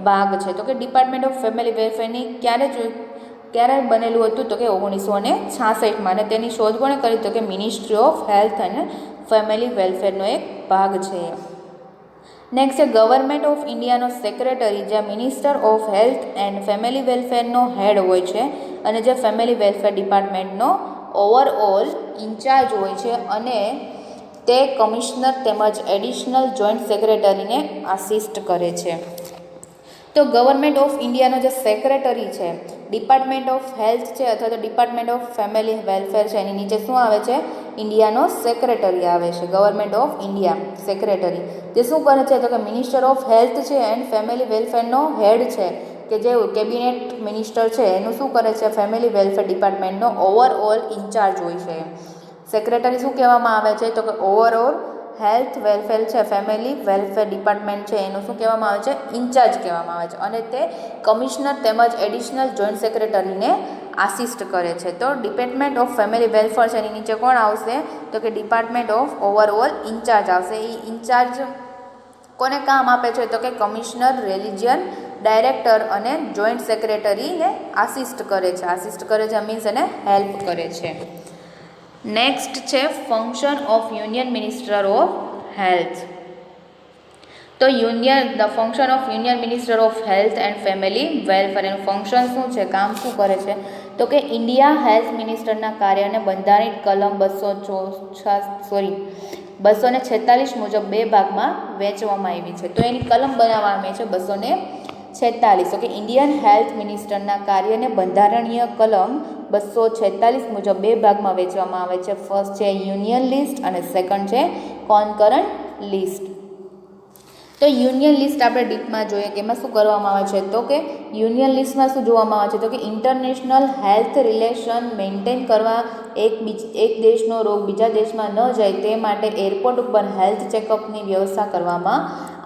ભાગ છે. તો કે ડિપાર્ટમેન્ટ ઓફ ફેમિલી વેલફેરની ક્યારે બનેલું હતું, તો કે 1966માં, અને તેની શોધ કોણે કરી, તો કે ministry of health and family વેલફેરનો એક ભાગ છે. નેક્સ્ટ છે ગવર્મેન્ટ ઓફ ઇન્ડિયાનો સેક્રેટરી, જ્યાં minister of health and family વેલફેરનો હેડ હોય છે અને જે ફેમિલી વેલફેર ડિપાર્ટમેન્ટનો ઓવરઓલ ઇન્ચાર્જ હોય છે અને તે કમિશનર તેમજ એડિશનલ જોઈન્ટ સેક્રેટરીને આસિસ્ટ કરે છે. તો ગવર્મેન્ટ ઓફ ઇન્ડિયાનો જે સેક્રેટરી છે, ડિપાર્ટમેન્ટ ઓફ હેલ્થ છે અથવા તો ડિપાર્ટમેન્ટ ઓફ ફેમિલી વેલફેર છે, એની નીચે શું આવે છે, ઇન્ડિયાનો સેક્રેટરી આવે છે, ગવર્મેન્ટ ઓફ ઇન્ડિયા સેક્રેટરી. તે શું કરે છે, તો કે મિનિસ્ટર ઓફ હેલ્થ છે એન્ડ ફેમિલી વેલફેરનો હેડ છે, કે જે કેબિનેટ મિનિસ્ટર છે એનું શું કરે છે, ફેમિલી વેલફેર ડિપાર્ટમેન્ટનો ઓવરઓલ ઇન્ચાર્જ હોય છે. સેક્રેટરી શું કહેવામાં આવે છે, તો કે ઓવરઓલ હેલ્થ વેલફેર છે, ફેમિલી વેલફેર ડિપાર્ટમેન્ટ છે, એનું શું કહેવામાં આવે છે, ઇન્ચાર્જ કહેવામાં આવે છે અને તે કમિશનર તેમજ એડિશનલ જોઈન્ટ સેક્રેટરીને આસિસ્ટ કરે છે. તો ડિપાર્ટમેન્ટ ઓફ ફેમિલી વેલફેર છે એની નીચે કોણ આવશે, તો કે ડિપાર્ટમેન્ટ ઓફ ઓવરઓલ ઇન્ચાર્જ આવશે. એ ઇન્ચાર્જ કોને કામ આપે છે, તો કે કમિશનર રિજિયન ડાયરેક્ટર અને જોઈન્ટ સેક્રેટરીને આસિસ્ટ કરે છે. મીન્સ એને હેલ્પ કરે છે. નેક્સ્ટ છે function of union minister of health. તો the function of union minister of health and family welfare, એનું ફંક્શન શું છે, કામ શું કરે છે, તો કે ઇન્ડિયા હેલ્થ મિનિસ્ટરના કાર્યને બંધારિત કલમ 246 મુજબ 2 ભાગમાં વહેંચવામાં આવી છે. તો એની કલમ બનાવવામાં આવી છે 246. તો કે ઇન્ડિયન હેલ્થ મિનિસ્ટરના કાર્યને બંધારણીય કલમ 246 મુજબ 2 ભાગમાં વહેંચવામાં આવે છે. ફર્સ્ટ છે યુનિયન લિસ્ટ અને સેકન્ડ છે કોન્કરન્ટ લિસ્ટ. તો યુનિયન લિસ્ટ આપણે ડીપમાં જોઈએ કે એમાં શું કરવામાં આવે છે, તો કે યુનિયન લિસ્ટમાં શું જોવામાં આવે છે, તો કે ઇન્ટરનેશનલ હેલ્થ રિલેશન મેન્ટેન કરવા, એક દેશનો રોગ બીજા દેશમાં ન જાય તે માટે એરપોર્ટ ઉપર હેલ્થ ચેકઅપની વ્યવસ્થા કરવામાં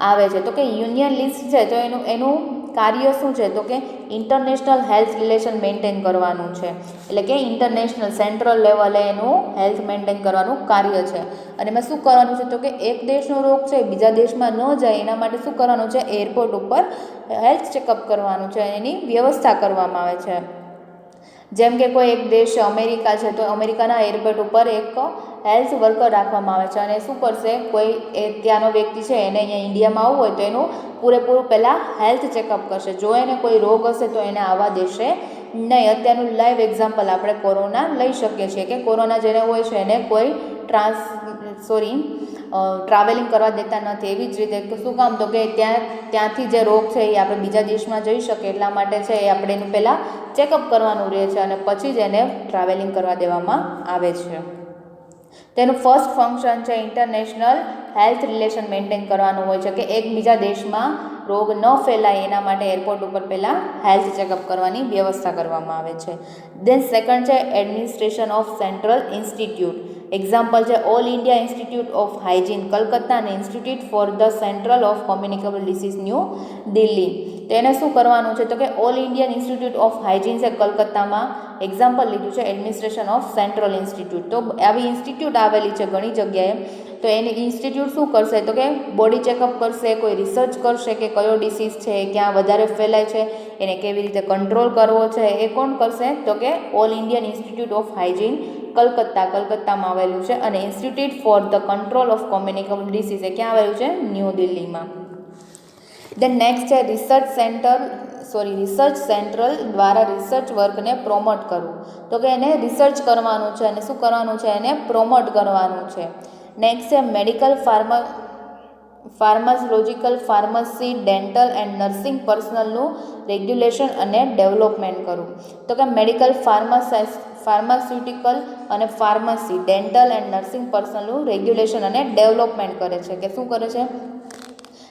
આવે છે. તો કે યુનિયન લિસ્ટ છે તો એનું કાર્ય શું છે, તો કે ઇન્ટરનેશનલ હેલ્થ રિલેશન મેન્ટેન કરવાનું છે. એટલે કે ઇન્ટરનેશનલ સેન્ટ્રલ લેવલે એનું હેલ્થ મેન્ટેન કરવાનું કાર્ય છે. અને એમાં શું કરવાનું છે, તો કે એક દેશનો રોગ છે બીજા દેશમાં ન જાય એના માટે શું કરવાનું છે, એરપોર્ટ ઉપર હેલ્થ ચેકઅપ કરવાનું છે, એની વ્યવસ્થા કરવામાં આવે છે. જેમ કે કોઈ એક દેશ અમેરિકા છે તો અમેરિકાના એરપોર્ટ ઉપર એક હેલ્થ વર્કર રાખવામાં આવે છે અને શું કરશે, કોઈ ત્યાંનો વ્યક્તિ છે એને અહીંયા ઇન્ડિયામાં આવવું હોય તો એનું પૂરેપૂરું પહેલાં હેલ્થ ચેકઅપ કરશે. જો એને કોઈ રોગ હશે તો એને આવવા દેશે નહીં. અત્યારનું લાઈવ એક્ઝામ્પલ આપણે કોરોના લઈ શકીએ છીએ કે કોરોના જેને હોય છે એને કોઈ ટ્રાવેલિંગ કરવા દેતા નથી. એવી જ રીતે શું કામ, તો કે ત્યાંથી જે રોગ છે એ આપણે બીજા દેશમાં જઈ શકીએ એટલા માટે છે એ આપણે એનું પહેલાં ચેકઅપ કરવાનું રહે છે અને પછી જ એને ટ્રાવેલિંગ કરવા દેવામાં આવે છે. તેનું ફર્સ્ટ ફંક્શન છે ઇન્ટરનેશનલ હેલ્થ રિલેશન મેન્ટેન કરવાનું હોય છે કે એક બીજા દેશમાં રોગ ન ફેલાય એના માટે એરપોર્ટ ઉપર પહેલાં હેલ્થ ચેકઅપ કરવાની વ્યવસ્થા કરવામાં આવે છે. દેન સેકન્ડ છે administration of central institute. Example છે all India institute of hygiene Calcutta અને institute for the central of communicable disease New Delhi. તો એને શું કરવાનું છે, તો કે all Indian institute of hygiene છે કલકત્તામાં એક્ઝામ્પલ લીધું છે એડમિનિસ્ટ્રેશન ઓફ સેન્ટ્રલ ઇન્સ્ટિટ્યૂટ. તો આવી ઇન્સ્ટિટ્યૂટ આવેલી છે ઘણી જગ્યાએ. તો એની ઇન્સ્ટિટ્યૂટ શું કરશે, તો કે બોડી ચેકઅપ કરશે, કોઈ રિસર્ચ કરશે કે કયો ડિસીઝ છે, ક્યાં વધારે ફેલાય છે, એને કેવી રીતે કંટ્રોલ કરવો છે, એ કોણ કરશે, તો કે all Indian institute of hygiene કલકત્તામાં આવેલું છે અને institute for the control of communicable disease એ ક્યાં આવેલું છે, ન્યૂ દિલ્હીમાં. દેન નેક્સ્ટ છે રિસર્ચ સેન્ટ્રલ દ્વારા રિસર્ચ વર્કને પ્રોમોટ કરવું. તો કે એને રિસર્ચ કરવાનું છે અને શું કરવાનું છે, એને પ્રોમોટ કરવાનું છે. નેક્સ્ટ છે medical pharmaceutical pharmacy dental and nursing પર્સનલનું રેગ્યુલેશન અને ડેવલપમેન્ટ કરવું. તો કે મેડિકલ ફાર્માસ્યુટિકલ અને ફાર્મસી ડેન્ટલ એન્ડ નર્સિંગ પર્સનલનું રેગ્યુલેશન અને ડેવલપમેન્ટ કરે છે. કે શું કરે છે,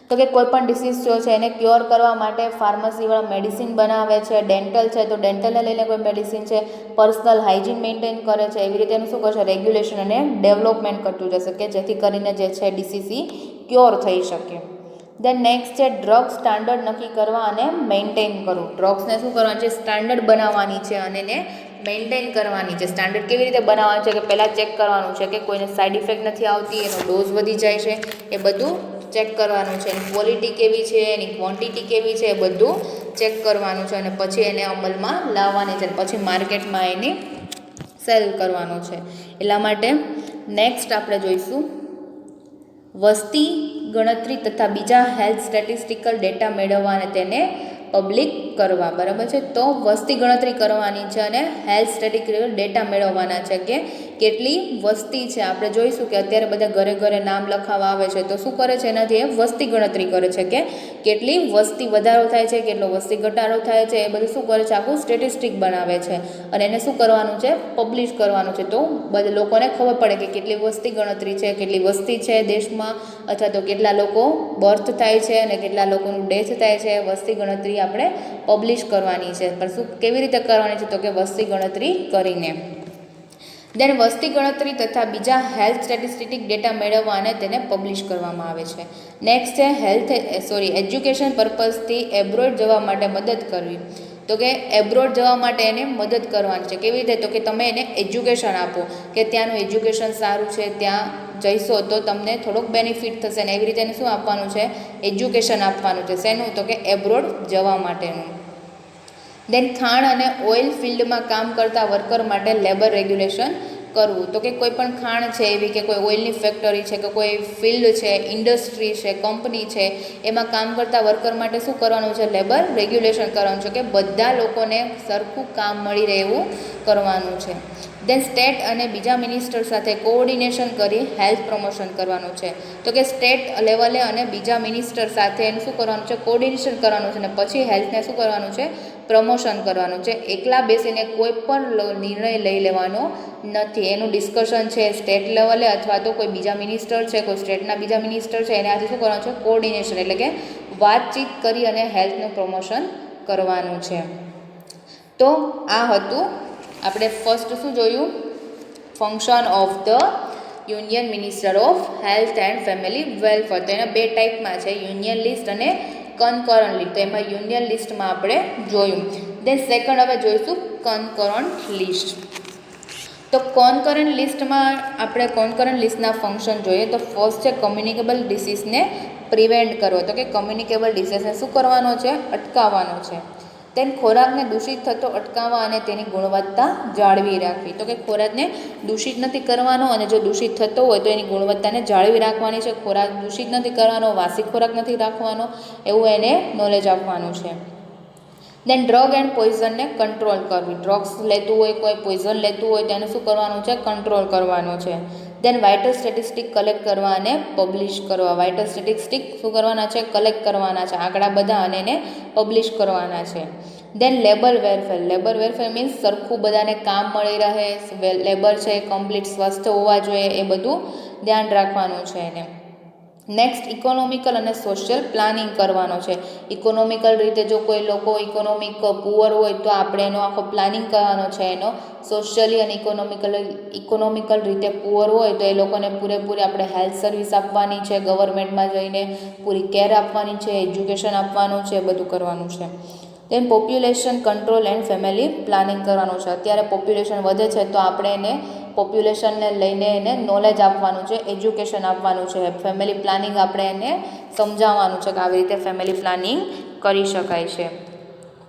તો કે કોઈ પણ ડિસીઝ જો છે એને ક્યોર કરવા માટે ફાર્મસીવાળા મેડિસિન બનાવે છે. ડેન્ટલ છે તો ડેન્ટલને લઈને કોઈ મેડિસિન છે. પર્સનલ હાઇજીન મેન્ટેન કરે છે. એવી રીતે એનું શું કરશે, રેગ્યુલેશન અને ડેવલપમેન્ટ કરતું જશે કે જેથી કરીને જે છે ડિસીઝ ક્યોર થઈ શકે. દેન નેક્સ્ટ છે ડ્રગ સ્ટાન્ડર્ડ નક્કી કરવા અને મેન્ટેન કરવું. ડ્રગ્સને શું કરવાનું છે, સ્ટાન્ડર્ડ બનાવવાની છે અને એને મેન્ટેન કરવાની છે. સ્ટાન્ડર્ડ કેવી રીતે બનાવવાનું છે, કે પહેલાં ચેક કરવાનું છે કે કોઈને સાઇડ ઇફેક્ટ નથી આવતી, એનો ડોઝ વધી જાય છે, એ બધું ચેક કરવાનું છે. એની ક્વોલિટી કેવી છે, એની ક્વોન્ટિટી કેવી છે, એ બધું ચેક કરવાનું છે અને પછી એને અમલમાં લાવવાની છે, પછી માર્કેટમાં એની સેલ કરવાનું છે. એટલા માટે નેક્સ્ટ આપણે જોઈશું વસ્તી ગણતરી તથા બીજા હેલ્થ સ્ટેટિસ્ટિકલ ડેટા મેળવવા અને તેને પબ્લિક કરવા. બરાબર છે. તો વસ્તી ગણતરી કરવાની છે અને હેલ્થ સ્ટેટિસ્ટિકલ ડેટા મેળવવાના છે કે કેટલી વસ્તી છે. આપણે જોઈશું કે અત્યારે બધા ઘરે ઘરે નામ લખાવવા આવે છે તો શું કરે છે, એનાથી એ વસ્તી ગણતરી કરે છે કે કેટલી વસ્તી વધારો થાય છે, કેટલો વસ્તી ઘટાડો થાય છે, એ બધું શું કરે છે, આખું સ્ટેટિસ્ટિક બનાવે છે અને એને શું કરવાનું છે, પબ્લિશ કરવાનું છે. તો બધા લોકોને ખબર પડે કે કેટલી વસ્તી ગણતરી છે, કેટલી વસ્તી છે દેશમાં, અથવા તો કેટલા લોકો બર્થ થાય છે અને કેટલા લોકોનું ડેથ થાય છે. વસ્તી ગણતરી આપણે પબ્લિશ કરવાની છે. પણ શું કેવી રીતે કરવાની છે, તો કે વસ્તી ગણતરી કરીને. દેન વસ્તી ગણતરી તથા બીજા હેલ્થ સ્ટેટિસ્ટિક ડેટા મેળવવા અને તેને પબ્લિશ કરવામાં આવે છે. નેક્સ્ટ છે એજ્યુકેશન પર્પઝથી એબ્રોડ જવા માટે મદદ કરવી. તો કે એબ્રોડ જવા માટે એને મદદ કરવાની છે. કેવી રીતે, તો કે તમે એને એજ્યુકેશન આપો કે ત્યાંનું એજ્યુકેશન સારું છે, ત્યાં જઈશો તો તમને થોડોક બેનિફિટ થશે ને એવી રીતે એને શું આપવાનું છે, એજ્યુકેશન આપવાનું છે. શેનું, તો કે એબ્રોડ જવા માટેનું. દેન ખાણ અને ઓઇલ ફિલ્ડમાં કામ કરતા વર્કર માટે લેબર રેગ્યુલેશન કરવું. તો કે કોઈ પણ ખાણ છે એવી કે કોઈ ઓઇલની ફેક્ટરી છે કે કોઈ ફિલ્ડ છે, ઇન્ડસ્ટ્રી છે, કંપની છે, એમાં કામ કરતા વર્કર માટે શું કરવાનું છે? લેબર રેગ્યુલેશન કરવાનું છે કે બધા લોકોને સરખું કામ મળી રહે એવું કરવાનું છે. દેન સ્ટેટ અને બીજા મિનિસ્ટર સાથે કોઓર્ડિનેશન કરી હેલ્થ પ્રમોશન કરવાનું છે. તો કે સ્ટેટ લેવલે અને બીજા મિનિસ્ટર સાથે એનું શું કરવાનું છે? કોઓર્ડિનેશન કરવાનું છે અને પછી હેલ્થને શું કરવાનું છે? પ્રમોશન કરવાનું છે. એકલા બેસીને કોઈ પણ નિર્ણય લઈ લેવાનો નથી. એનું ડિસ્કશન છે સ્ટેટ લેવલે અથવા તો કોઈ બીજા મિનિસ્ટર છે, કોઈ સ્ટેટના બીજા મિનિસ્ટર છે, એને આજે શું કરવાનું છે? કોઓર્ડિનેશન એટલે કે વાતચીત કરી અને હેલ્થનું પ્રમોશન કરવાનું છે. તો આ હતું આપણે ફર્સ્ટ શું જોયું? Function of the union minister of health and family welfare. તો એના બે ટાઈપમાં છે, યુનિયન લિસ્ટ અને કનકરન્ટ લિસ્ટ. તો એમાં યુનિયન લિસ્ટમાં આપણે જોયું. દેન સેકન્ડ હવે જોઈશું કનકરન્ટ લિસ્ટ. તો કોનકરન્ટ લિસ્ટમાં આપણે કોનકરન્ટ લિસ્ટના ફંક્શન જોઈએ. તો ફર્સ્ટ છે કમ્યુનિકેબલ ડિસીઝને પ્રિવેન્ટ કરવો. તો કે કમ્યુનિકેબલ ડિસીઝને શું કરવાનો છે? અટકાવવાનો છે. તેન ખોરાકને દૂષિત થતો અટકાવવા અને તેની ગુણવત્તા જાળવી રાખવી. તો કે ખોરાકને દૂષિત નથી કરવાનો અને જો દૂષિત થતો હોય તો એની ગુણવત્તાને જાળવી રાખવાની છે. ખોરાક દૂષિત નથી કરવાનો, વાસી ખોરાક નથી રાખવાનો, એવું એને નોલેજ આપવાનું છે. દેન ડ્રગ એન્ડ પોઈઝનને કંટ્રોલ કરવી. ડ્રગ્સ લેતું હોય કોઈ, પોઈઝન લેતું હોય તો એને શું કરવાનું છે? કંટ્રોલ કરવાનું છે. દેન વાઇટલ સ્ટેટિસ્ટિક કલેક્ટ કરવા અને પબ્લિશ કરવા. વાઇટલ સ્ટેટિસ્ટિક શું કરવાના છે? કલેક્ટ કરવાના છે, આંકડા બધા, અને એને પબ્લિશ કરવાના છે. Then labour welfare. Labour welfare means સરખું બધાને કામ મળી રહે, લેબર છે કમ્પ્લીટ સ્વસ્થ હોવા જોઈએ, એ બધું ધ્યાન રાખવાનું છે એને. નેક્સ્ટ ઇકોનોમિકલ અને સોશિયલ પ્લાનિંગ કરવાનો છે. ઇકોનોમિકલ રીતે જો કોઈ લોકો ઇકોનોમિક પુઅર હોય તો આપણે એનો આખો પ્લાનિંગ કરવાનો છે એનો. સોશિયલી અને ઇકોનોમિકલ રીતે પુઅર હોય તો એ લોકોને પૂરેપૂરી આપણે હેલ્થ સર્વિસ આપવાની છે, ગવર્મેન્ટમાં જઈને પૂરી કેર આપવાની છે, એજ્યુકેશન આપવાનું છે, બધું કરવાનું છે. Then population control and family planning કરવાનું છે. અત્યારે પોપ્યુલેશન વધે છે તો આપણે એને પોપ્યુલેશનને લઈને એને નોલેજ આપવાનું છે, એજ્યુકેશન આપવાનું છે, ફેમિલી પ્લાનિંગ આપણે એને સમજાવવાનું છે કે આવી રીતે ફેમિલી પ્લાનિંગ કરી શકાય છે.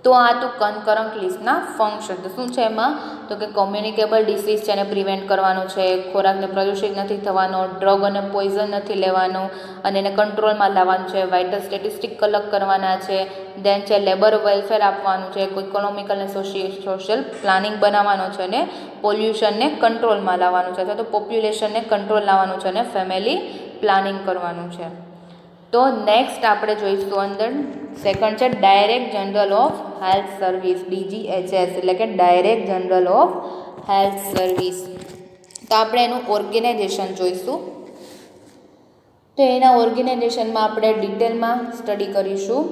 તો આ તો કનકરન્ટ લિસ્ટના ફંક્શન. તો શું છે એમાં? તો કે કોમ્યુનિકેબલ ડિસીઝ છે એને પ્રિવેન્ટ કરવાનું છે, ખોરાકને પ્રદૂષિત નથી થવાનો, ડ્રગ અને પોઈઝન નથી લેવાનું અને એને કંટ્રોલમાં લાવવાનું છે, વાઇટલ સ્ટેટિસ્ટિક કલેક્ટ કરવાના છે, દેન છે લેબર વેલફેર આપવાનું છે, ઇકોનોમિકલ અને સોશિયલ પ્લાનિંગ બનાવવાનો છે અને પોલ્યુશનને કંટ્રોલમાં લાવવાનું છે અથવા તો પોપ્યુલેશનને કંટ્રોલ લાવવાનું છે અને ફેમિલી પ્લાનિંગ કરવાનું છે. તો નેક્સ્ટ આપણે જોઈશું અંદર સેકન્ડ છે direct general of health service, DGHS એટલે કે direct general of health service. તો આપણે એનું ઓર્ગેનાઇઝેશન જોઈશું. તો એના ઓર્ગેનાઇઝેશનમાં આપણે ડિટેલમાં સ્ટડી કરીશું.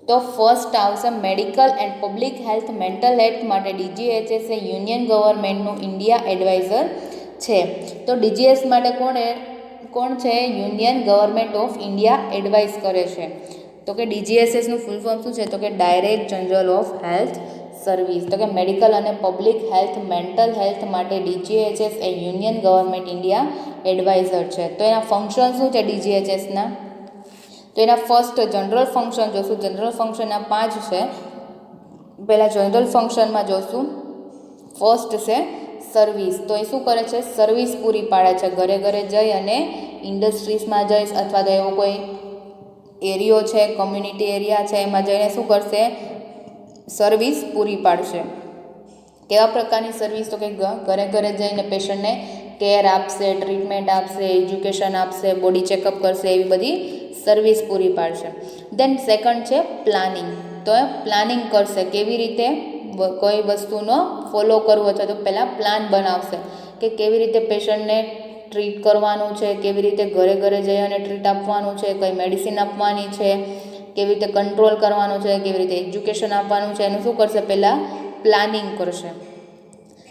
તો ફર્સ્ટ આવશે medical and public health mental health માટે DGHS એ યુનિયન ગવર્મેન્ટનું ઇન્ડિયા એડવાઇઝર છે. તો DGHS માટે કોણ છે? Union government of India advise કરે છે. તો કે DGHSનું ફૂલ ફોર્મ શું છે? તો કે direct general of health service. તો કે મેડિકલ અને પબ્લિક હેલ્થ મેન્ટલ હેલ્થ માટે DGHS એ યુનિયન ગવર્મેન્ટ ઇન્ડિયા એડવાઇઝર છે. તો એના ફંક્શન શું છે DGHSના? તો એના ફર્સ્ટ જનરલ ફંક્શન જોશું. જનરલ ફંક્શનના 5 છે. પહેલાં જનરલ ફંક્શનમાં જોશું. ફર્સ્ટ છે સર્વિસ. તો એ શું કરે છે? સર્વિસ પૂરી પાડે છે. ઘરે ઘરે જઈ અને ઇન્ડસ્ટ્રીઝમાં જઈશ અથવા તો એવો કોઈ એરિયો છે, કમ્યુનિટી એરિયા છે, એમાં જઈને શું કરશે? સર્વિસ પૂરી પાડશે. કેવા પ્રકારની સર્વિસ? તો કે ઘરે ઘરે જઈને પેશન્ટને કેર આપશે, ટ્રીટમેન્ટ આપશે, એજ્યુકેશન આપશે, બોડી ચેકઅપ કરશે, એવી બધી સર્વિસ પૂરી પાડશે. દેન સેકન્ડ છે પ્લાનિંગ. તો એ પ્લાનિંગ કરશે કેવી રીતે કોઈ વસ્તુનો ફોલો કરવો છે. તો પહેલાં પ્લાન બનાવશે કે કેવી રીતે પેશન્ટને ટ્રીટ કરવાનું છે, કેવી રીતે ઘરે ઘરે જઈ અને ટ્રીટ આપવાનું છે, કઈ મેડિસિન આપવાની છે, કેવી રીતે કંટ્રોલ કરવાનું છે, કેવી રીતે એજ્યુકેશન આપવાનું છે, એનું શું કરશે? પહેલાં પ્લાનિંગ કરશે.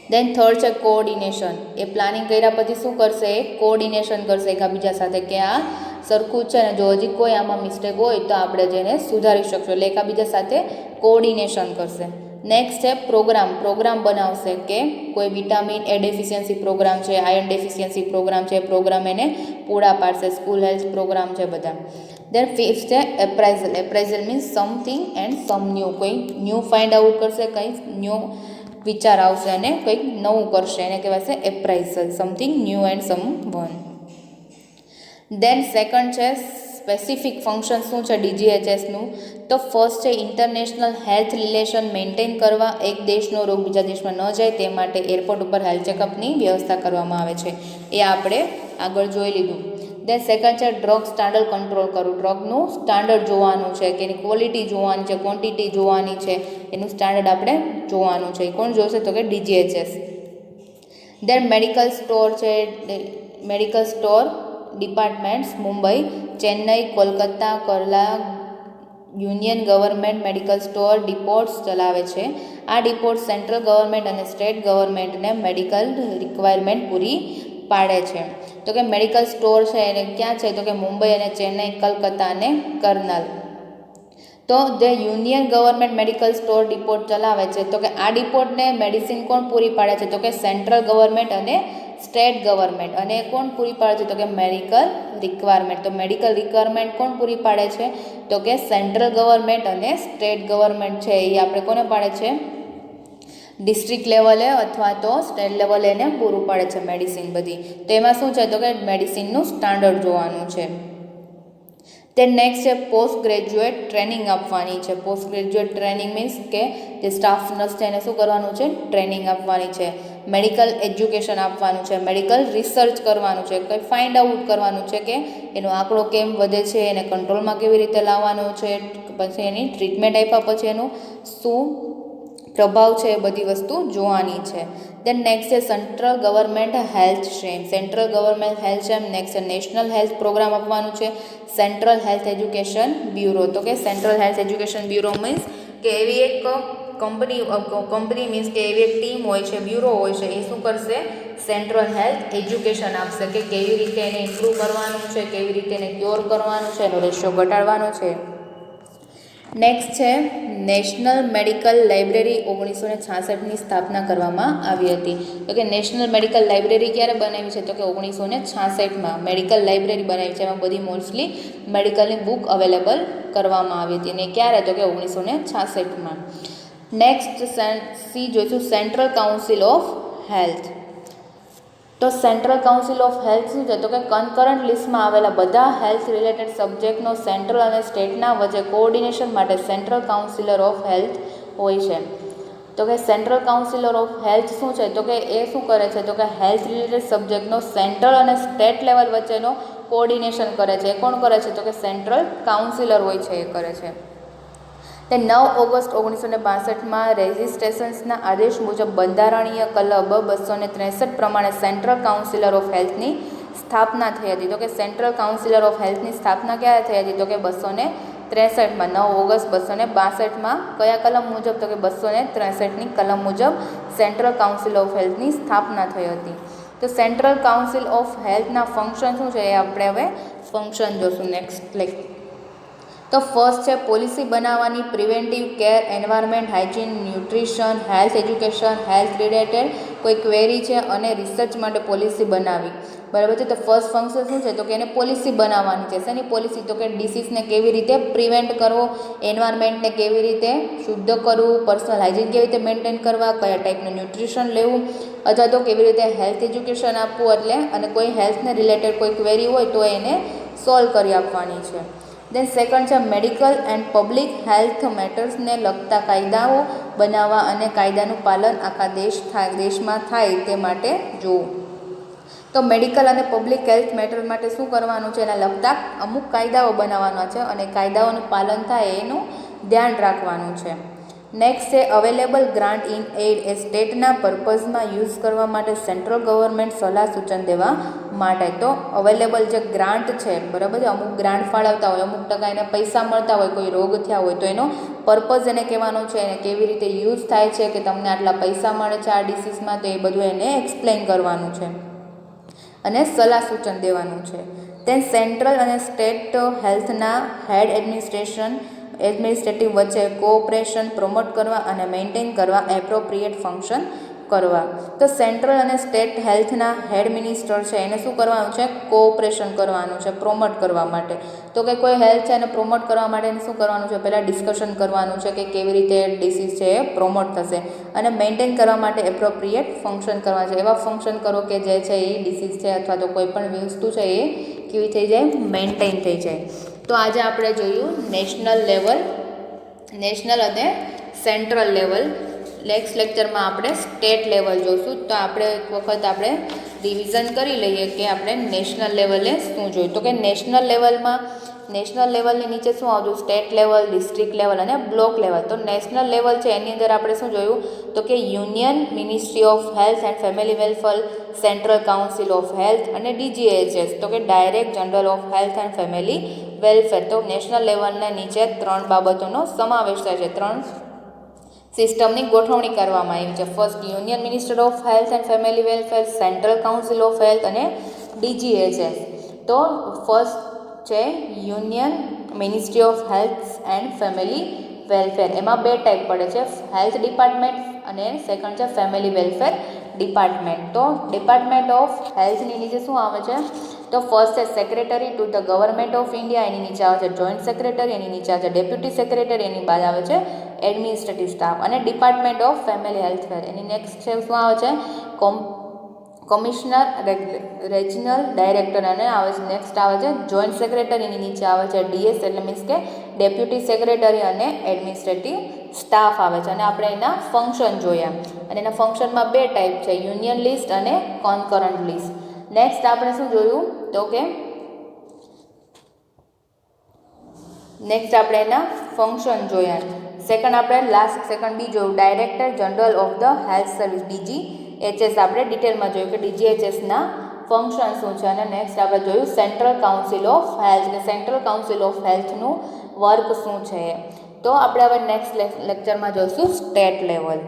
દેન થર્ડ છે કોઓર્ડિનેશન. એ પ્લાનિંગ કર્યા પછી શું કરશે? એ કોઓર્ડિનેશન કરશે એકબીજા સાથે કે આ સરખું છે ને જો હજી કોઈ આમાં મિસ્ટેક હોય તો આપણે જેને સુધારી શકશું. એટલે એકબીજા સાથે કોઓર્ડિનેશન કરશે. નેક્સ્ટ છે પ્રોગ્રામ બનાવશે કે કોઈ વિટામિન એ ડેફિશિયન્સી પ્રોગ્રામ છે, આયર્ન ડેફિશિયન્સી પ્રોગ્રામ છે, પ્રોગ્રામ એને પૂરા પાડશે. સ્કૂલ હેલ્થ પ્રોગ્રામ છે બધા. દેન ફિફ્થ છે appraisal. Appraisal means something and some new. કોઈ ન્યૂ ફાઇન્ડ આઉટ કરશે, કંઈ ન્યૂ વિચાર આવશે અને કંઈક નવું કરશે, એને કહેવાશે appraisal, something new and some one. Then second છે સ્પેસિફિક ફંક્શન. શું છે DGHSનું? તો ફર્સ્ટ છે ઇન્ટરનેશનલ હેલ્થ રિલેશન મેન્ટેન કરવા. એક દેશનો રોગ બીજા દેશમાં ન જાય તે માટે એરપોર્ટ ઉપર હેલ્થ ચેકઅપની વ્યવસ્થા કરવામાં આવે છે. એ આપણે આગળ જોઈ લીધું. દેન સેકન્ડ છે ડ્રગ સ્ટાન્ડર્ડ કંટ્રોલ કરવું. ડ્રગનું સ્ટાન્ડર્ડ જોવાનું છે કે એની ક્વોલિટી જોવાની છે, ક્વોન્ટિટી જોવાની છે, એનું સ્ટાન્ડર્ડ આપણે જોવાનું છે. કોણ જોશે? તો કે DGHS. દેન મેડિકલ સ્ટોર છે, medical store departments Mumbai, Chennai, Kolkata, Kerala union government medical store depots ચલાવે છે. આ ડિપોટ્સ સેન્ટ્રલ ગવર્મેન્ટ અને સ્ટેટ ગવર્મેન્ટને મેડિકલ રિક્વાયરમેન્ટ પૂરી પાડે છે. તો કે મેડિકલ સ્ટોર છે એને ક્યાં છે? તો કે મુંબઈ અને ચેન્નઈ, કલકત્તા અને કરનાલ. તો જે યુનિયન ગવર્મેન્ટ મેડિકલ સ્ટોર ડિપોટ ચલાવે છે, તો કે આ ડિપોટને મેડિસિન કોણ પૂરી પાડે છે? તો કે સેન્ટ્રલ ગવર્મેન્ટ અને સ્ટેટ ગવર્મેન્ટ. અને કોણ પૂરી પાડે છે? તો કે મેડિકલ રિક્વાયરમેન્ટ. તો મેડિકલ રિક્વાયરમેન્ટ કોણ પૂરી પાડે છે? તો કે સેન્ટ્રલ ગવર્મેન્ટ અને સ્ટેટ ગવર્મેન્ટ છે એ આપણે કોને પાડે છે? ડિસ્ટ્રિક્ટ લેવલે અથવા તો સ્ટેટ લેવલે એને પૂરું પાડે છે મેડિસિન બધી. તો એમાં શું છે? તો કે મેડિસિનનું સ્ટાન્ડર્ડ જોવાનું છે. તે નેક્સ્ટ છે પોસ્ટ ગ્રેજ્યુએટ ટ્રેનિંગ આપવાની છે. પોસ્ટ ગ્રેજ્યુએટ ટ્રેનિંગ મીન્સ કે જે સ્ટાફ નર્સ છે એને શું કરવાનું છે? ટ્રેનિંગ આપવાની છે. મેડિકલ એજ્યુકેશન આપવાનું છે. મેડિકલ રિસર્ચ કરવાનું છે. કંઈ ફાઇન્ડ આઉટ કરવાનું છે કે એનો આંકડો કેમ વધે છે, એને કંટ્રોલમાં કેવી રીતે લાવવાનો છે, પછી એની ટ્રીટમેન્ટ આપ્યા પછી એનું શું પ્રભાવ છે, એ બધી વસ્તુ જોવાની છે. દેન નેક્સ્ટ છે central government health stream. Central government health stream. Next છે નેશનલ હેલ્થ પ્રોગ્રામ આપવાનું છે. Central health education bureau. તો કે central health education bureau means કે એવી એક કંપની મીન્સ કે એવી એક ટીમ હોય છે, બ્યુરો હોય છે, એ શું કરશે? સેન્ટ્રલ હેલ્થ એજ્યુકેશન આપશે કે કેવી રીતે એને ઇમ્પ્રૂવ કરવાનું છે, કેવી રીતે એને ક્યોર કરવાનું છે, એનો રેશિયો ઘટાડવાનો છે. નેક્સ્ટ છે નેશનલ મેડિકલ લાઇબ્રેરી. 1966ની સ્થાપના કરવામાં આવી હતી. તો કે નેશનલ મેડિકલ લાઇબ્રેરી ક્યારે બનાવી છે? તો કે 1966માં મેડિકલ લાઇબ્રેરી બનાવી છે. એમાં બધી મોસ્ટલી મેડિકલની બુક અવેલેબલ કરવામાં આવી હતી. અને ક્યારે? તો કે 1966માં. નેક્સ્ટ સી જોઈશું સેન્ટ્રલ કાઉન્સિલ ઓફ હેલ્થ. તો સેન્ટ્રલ કાઉન્સિલ ઓફ હેલ્થ શું છે? તો કે કન્કરન્ટ લિસ્ટમાં આવેલા બધા હેલ્થ રિલેટેડ સબ્જેક્ટનો સેન્ટ્રલ અને સ્ટેટના વચ્ચે કોઓર્ડિનેશન માટે સેન્ટ્રલ કાઉન્સિલર ઓફ હેલ્થ હોય છે. તો કે સેન્ટ્રલ કાઉન્સિલર ઓફ હેલ્થ શું છે? તો કે એ શું કરે છે? તો કે હેલ્થ રિલેટેડ સબ્જેક્ટનો સેન્ટ્રલ અને સ્ટેટ લેવલ વચ્ચેનો કોઓર્ડિનેશન કરે છે. એ કોણ કરે છે? તો કે સેન્ટ્રલ કાઉન્સિલર હોય છે, એ કરે છે. તે 9 ઓગસ્ટ 1962માં રેજિસ્ટ્રેશન્સના આદેશ મુજબ બંધારણીય કલબ 263 પ્રમાણે સેન્ટ્રલ કાઉન્સિલર ઓફ હેલ્થની સ્થાપના થઈ હતી. તો કે સેન્ટ્રલ કાઉન્સિલર ઓફ હેલ્થની સ્થાપના ક્યારે થઈ હતી? તો કે 263માં 9 ઓગસ્ટ 262માં. કયા કલમ મુજબ? તો કે 263ની કલમ મુજબ સેન્ટ્રલ કાઉન્સિલ ઓફ હેલ્થની સ્થાપના થઈ હતી. તો સેન્ટ્રલ કાઉન્સિલ ઓફ હેલ્થના ફંક્શન શું છે એ આપણે હવે ફંક્શન જોશું નેક્સ્ટ લેક્ચર. તો ફર્સ્ટ છે પોલિસી બનાવવાની, preventive care, environment, hygiene, nutrition, health education, health related કોઈ ક્વેરી છે અને રિસર્ચ માટે પોલિસી બનાવી. બરાબર છે. તો ફર્સ્ટ ફંક્શન શું છે? તો કે એને પોલિસી બનાવવાની છે. શેની પોલિસી? તો કે ડિસીઝને કેવી રીતે પ્રિવેન્ટ કરવો, એન્વાયરમેન્ટને કેવી રીતે શુદ્ધ કરવું, પર્સનલ હાઇજીન કેવી રીતે મેન્ટેન કરવા, કયા ટાઈપનું ન્યુટ્રિશન લેવું, અથવા તો કેવી રીતે હેલ્થ એજ્યુકેશન આપવું, એટલે અને કોઈ હેલ્થને રિલેટેડ કોઈ ક્વેરી હોય તો એને સોલ્વ કરી આપવાની છે. દેન સેકન્ડ છે મેડિકલ એન્ડ પબ્લિક હેલ્થ મેટર્સને લગતા કાયદાઓ બનાવવા અને કાયદાનું પાલન આખા દેશમાં થાય તે માટે જોવું. તો મેડિકલ અને પબ્લિક હેલ્થ મેટર માટે શું કરવાનું છે? એના લગતા અમુક કાયદાઓ બનાવવાના છે અને કાયદાઓનું પાલન થાય એનું ધ્યાન રાખવાનું છે. નેક્સ્ટ છે available grant in add a સ્ટેટના પર્પઝમાં યુઝ કરવા માટે સેન્ટ્રલ ગવર્મેન્ટ સલાહ સૂચન દેવા માટે. તો અવેલેબલ જે ગ્રાન્ટ છે, બરાબર છે, અમુક ગ્રાન્ટ ફાળવતા હોય, અમુક ટકા એને પૈસા મળતા હોય, કોઈ રોગ થયા હોય તો એનો પર્પઝ એને કહેવાનો છે, એને કેવી રીતે યુઝ થાય છે, કે તમને આટલા પૈસા મળે છે આ ડિસીઝમાં, તો એ બધું એને એક્સપ્લેન કરવાનું છે અને સલાહ સૂચન દેવાનું છે. તેન સેન્ટ્રલ અને સ્ટેટ હેલ્થના હેડ એડમિનિસ્ટ્રેટિવ વચ્ચે કોઓપરેશન પ્રમોટ કરવા અને મેન્ટેન કરવા એપ્રોપ્રિએટ ફંક્શન કરવા. તો સેન્ટ્રલ અને સ્ટેટ હેલ્થના હેડ મિનિસ્ટર છે એને શું કરવાનું છે? કોઓપરેશન કરવાનું છે પ્રોમોટ કરવા માટે. તો કે કોઈ હેલ્થ છે એને પ્રોમોટ કરવા માટે એને શું કરવાનું છે? પહેલાં ડિસ્કશન કરવાનું છે કે કેવી રીતે ડિસીઝ છે એ પ્રોમોટ થશે, અને મેન્ટેન કરવા માટે એપ્રોપ્રિએટ ફંક્શન કરવા છે. એવા ફંક્શન કરો કે જે છે એ ડિસીઝ છે અથવા તો કોઈ પણ વસ્તુ છે એ કેવી થઈ જાય? મેન્ટેન થઈ જાય. તો આજે આપણે જોયું નેશનલ અને સેન્ટ્રલ લેવલ. નેક્સ્ટ લેક્ચરમાં આપણે સ્ટેટ લેવલ જોઈશું. તો આપણે એક વખત આપણે રિવિઝન કરી લઈએ કે આપણે નેશનલ લેવલે શું જોયું. તો કે નેશનલ લેવલની નીચે શું આવતું? સ્ટેટ લેવલ, ડિસ્ટ્રિક્ટ લેવલ અને બ્લોક લેવલ. તો નેશનલ લેવલ છે એની અંદર આપણે શું જોયું? તો કે union ministry of health and family welfare, central council of health અને DGHS તો કે direct general of health and family welfare. તો નેશનલ લેવલના નીચે 3 બાબતોનો સમાવેશ થાય છે, 3 સિસ્ટમની ગોઠવણી કરવામાં આવી છે. First union minister of health and family welfare, central council of health અને DGHS. તો ફર્સ્ટ છે union ministry of health and family welfare. એમાં 2 ટાઈપ પડે છે, હેલ્થ ડિપાર્ટમેન્ટ અને સેકન્ડ છે ફેમિલી વેલફેર ડિપાર્ટમેન્ટ. તો ડિપાર્ટમેન્ટ ઓફ હેલ્થની નીચે શું આવે છે? તો ફર્સ્ટ છે secretary to the government of India, એની નીચે આવે છે જોઈન્ટ સેક્રેટરી, એની નીચે આવે છે ડેપ્યુટી સેક્રેટરી, એની બાદ આવે છે એડમિનિસ્ટ્રેટિવ સ્ટાફ. અને department of family healthcare any next છે શું આવે છે? કમિશનર રેજનલ ડાયરેક્ટર, અને આવે છે નેક્સ્ટ આવે છે જોઈન્ટ સેક્રેટરી, એની નીચે આવે છે DS એટલે મીન્સ કે ડેપ્યુટી સેક્રેટરી અને એડમિનિસ્ટ્રેટિવ સ્ટાફ આવે છે. અને આપણે એના ફંક્શન જોયા, અને એના ફંક્શનમાં 2 ટાઈપ છે, યુનિયન લિસ્ટ અને કોન્કરન્ટ લિસ્ટ. નેક્સ્ટ આપણે શું જોયું? તો કે નેક્સ્ટ આપણે એના ફંક્શન જોયા. સેકન્ડ બી જોયું, director general of the health service DGHS આપણે ડિટેલમાં જોયું કે DGHSના ફંક્શન શું છે. અને નેક્સ્ટ આપણે જોયું સેન્ટ્રલ કાઉન્સિલ ઓફ હેલ્થ, કે સેન્ટ્રલ કાઉન્સિલ ઓફ હેલ્થનું વર્ક શું છે. તો આપણે હવે નેક્સ્ટ લેક્ચરમાં જોઈશું સ્ટેટ લેવલ.